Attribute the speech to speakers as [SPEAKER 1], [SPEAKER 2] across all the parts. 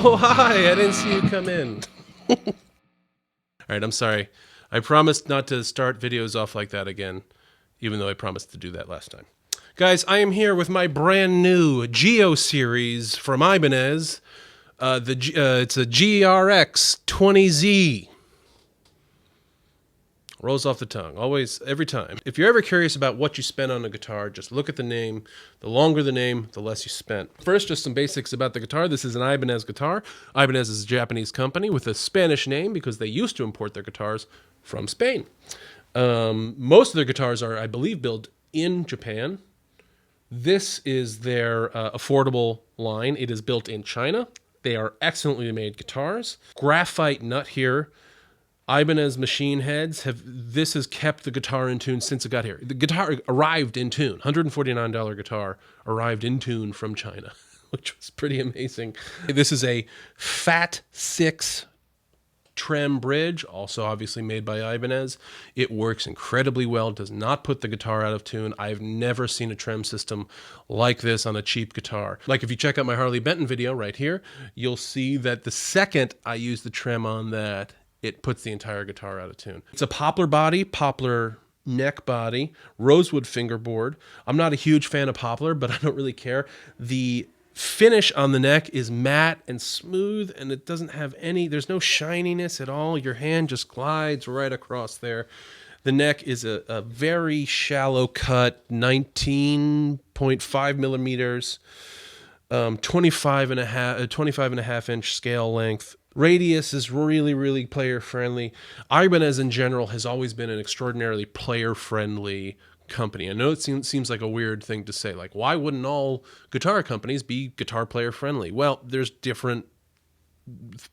[SPEAKER 1] Oh, hi, I didn't see you come in. All right, I'm sorry. I promised not to start videos off like that again, even though I promised to do that last time. Guys, I am here with my brand new GIO series from Ibanez. It's a GRX20Z. Rolls off the tongue, always, every time. If you're ever curious about what you spent on a guitar, just look at the name. The longer the name, the less you spent. First, just some basics about the guitar. This is an Ibanez guitar. Ibanez is a Japanese company with a Spanish name because they used to import their guitars from Spain. Most of their guitars are, I believe, built in Japan. This is their affordable line. It is built in China. They are excellently made guitars. Graphite nut here. Ibanez machine heads this has kept the guitar in tune since it got here. The guitar arrived in tune. $149 guitar arrived in tune from China, which was pretty amazing. This is a Fat 6 trem bridge, also obviously made by Ibanez. It works incredibly well, does not put the guitar out of tune. I've never seen a trem system like this on a cheap guitar. Like if you check out my Harley Benton video right here, you'll see that the second I use the trem on that, it puts the entire guitar out of tune. It's a Poplar body, Poplar neck body, rosewood fingerboard. I'm not a huge fan of Poplar, but I don't really care. The finish on the neck is matte and smooth, and it doesn't have there's no shininess at all. Your hand just glides right across there. The neck is a very shallow cut, 19.5 millimeters, 25 and a half inch scale length. Radius is really, really player friendly. Ibanez in general has always been an extraordinarily player friendly company. I know it seems like a weird thing to say. Like, why wouldn't all guitar companies be guitar player friendly? Well, there's different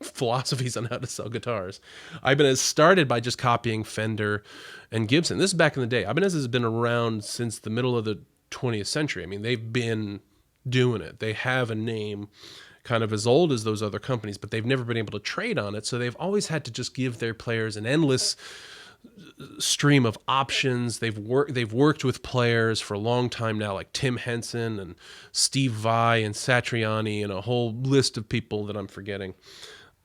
[SPEAKER 1] philosophies on how to sell guitars. Ibanez started by just copying Fender and Gibson. This is back in the day. Ibanez has been around since the middle of the 20th century. I mean, they've been doing it. They have a name kind of as old as those other companies, but they've never been able to trade on it. So they've always had to just give their players an endless stream of options. They've worked with players for a long time now, like Tim Henson and Steve Vai and Satriani and a whole list of people that I'm forgetting.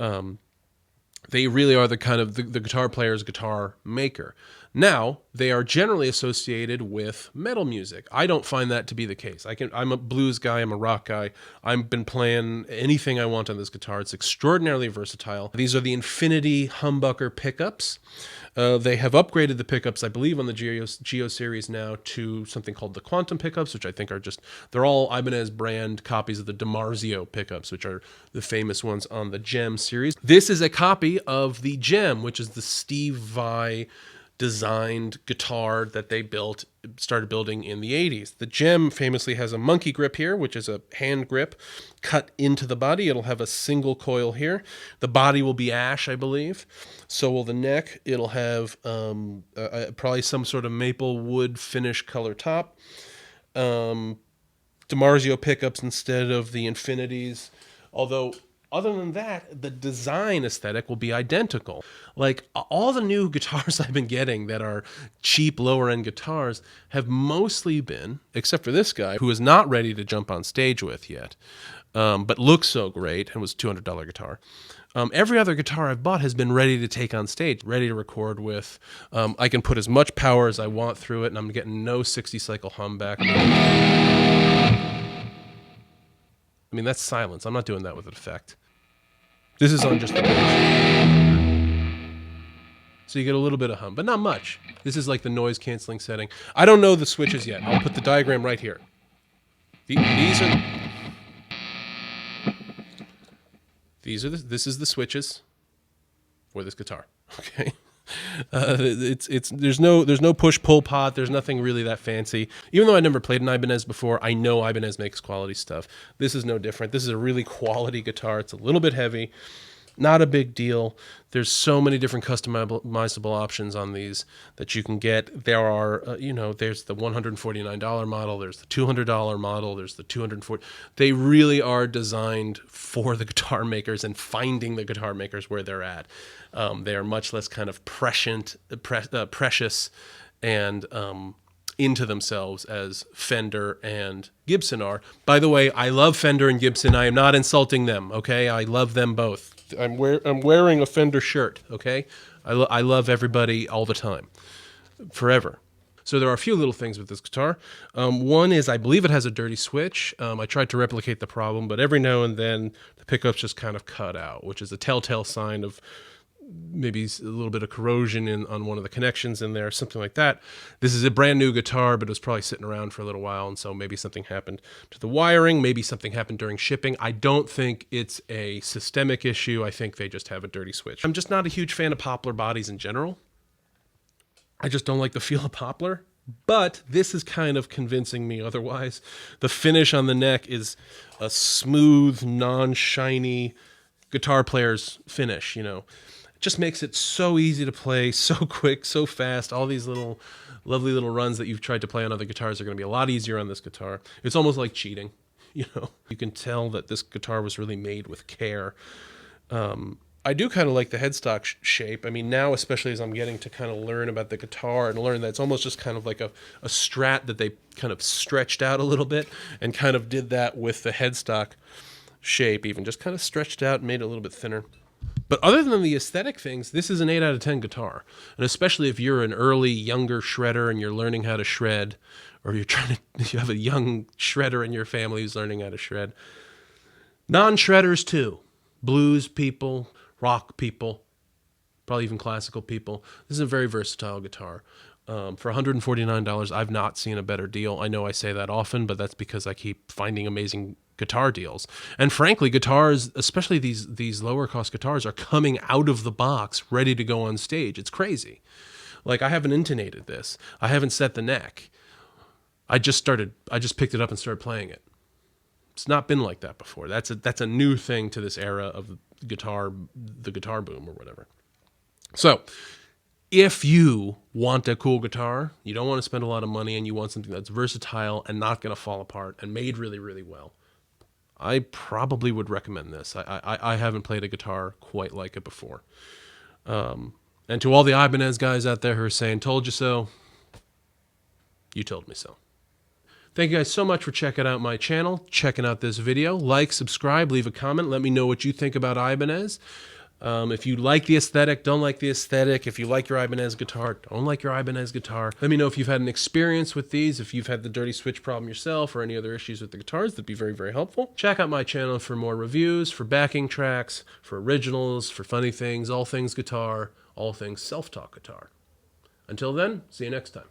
[SPEAKER 1] They really are the kind of the guitar player's guitar maker. Now, they are generally associated with metal music. I don't find that to be the case. I'm a blues guy, I'm a rock guy. I've been playing anything I want on this guitar. It's extraordinarily versatile. These are the Infinity humbucker pickups. They have upgraded the pickups, I believe, on the GIO series now to something called the Quantum pickups, which I think are they're all Ibanez brand copies of the DiMarzio pickups, which are the famous ones on the Gem series. This is a copy of the Gem, which is the Steve Vai designed guitar that they started building in the 80s. The Gem famously has a monkey grip here, which is a hand grip cut into the body. It'll have a single coil here. The body will be ash, I believe. So will the neck. It'll have probably some sort of maple wood finish color top. DiMarzio pickups instead of the Infinities. Although, other than that, the design aesthetic will be identical. Like, all the new guitars I've been getting that are cheap, lower-end guitars have mostly been, except for this guy, who is not ready to jump on stage with yet, but looks so great and was a $200 guitar. Every other guitar I've bought has been ready to take on stage, ready to record with. I can put as much power as I want through it, and I'm getting no 60-cycle hum back. I mean, that's silence. I'm not doing that with an effect. This is on just the bass. So you get a little bit of hum, but not much. This is like the noise canceling setting. I don't know the switches yet. I'll put the diagram right here. This is the switches for this guitar. Okay. There's no push-pull pot. There's nothing really that fancy. Even though I never played an Ibanez before, I know Ibanez makes quality stuff. This is no different. This is a really quality guitar. It's a little bit heavy. Not a big deal. There's so many different customizable options on these that you can get. There are, there's the $149 model, there's the $200 model, there's the $240. They really are designed for the guitar makers and finding the guitar makers where they're at. They are much less kind of precious and into themselves as Fender and Gibson are. By the way, I love Fender and Gibson. I am not insulting them, okay? I love them both. I'm wearing a Fender shirt, okay? I love everybody all the time, forever. So there are a few little things with this guitar. One is I believe it has a dirty switch. I tried to replicate the problem, but every now and then the pickup's just kind of cut out, which is a telltale sign of maybe a little bit of corrosion on one of the connections in there, something like that. This is a brand new guitar, but it was probably sitting around for a little while, and so maybe something happened to the wiring, maybe something happened during shipping. I don't think it's a systemic issue. I think they just have a dirty switch. I'm just not a huge fan of Poplar bodies in general. I just don't like the feel of Poplar, but this is kind of convincing me otherwise. The finish on the neck is a smooth, non-shiny guitar player's finish, you know. Just makes it so easy to play, so quick, so fast. All these little lovely little runs that you've tried to play on other guitars are going to be a lot easier on this guitar. It's almost like cheating, you know. You can tell that this guitar was really made with care. I do kind of like the headstock shape. I mean, now especially as I'm getting to kind of learn about the guitar and learn that it's almost just kind of like a Strat that they kind of stretched out a little bit and kind of did that with the headstock shape, even just kind of stretched out and made it a little bit thinner. But other than the aesthetic things, this is an 8 out of 10 guitar. And especially if you're an early, younger shredder and you're learning how to shred, or you have a young shredder in your family who's learning how to shred. Non-shredders too. Blues people, rock people, probably even classical people. This is a very versatile guitar. For $149, I've not seen a better deal. I know I say that often, but that's because I keep finding amazing guitar deals. And frankly, guitars, especially these lower cost guitars, are coming out of the box ready to go on stage. It's crazy. Like, I haven't intonated this. I haven't set the neck. I just picked it up and started playing it. It's not been like that before. That's a new thing to this era of the guitar boom or whatever. So, if you want a cool guitar, you don't want to spend a lot of money, and you want something that's versatile and not going to fall apart and made really, really well, I probably would recommend this. I haven't played a guitar quite like it before. And to all the Ibanez guys out there who are saying, told you so, you told me so. Thank you guys so much for checking out my channel, checking out this video. Like, subscribe, leave a comment. Let me know what you think about Ibanez. If you like the aesthetic, don't like the aesthetic. If you like your Ibanez guitar, don't like your Ibanez guitar. Let me know if you've had an experience with these, if you've had the dirty switch problem yourself or any other issues with the guitars. That'd be very, very helpful. Check out my channel for more reviews, for backing tracks, for originals, for funny things, all things guitar, all things self-taught guitar. Until then, see you next time.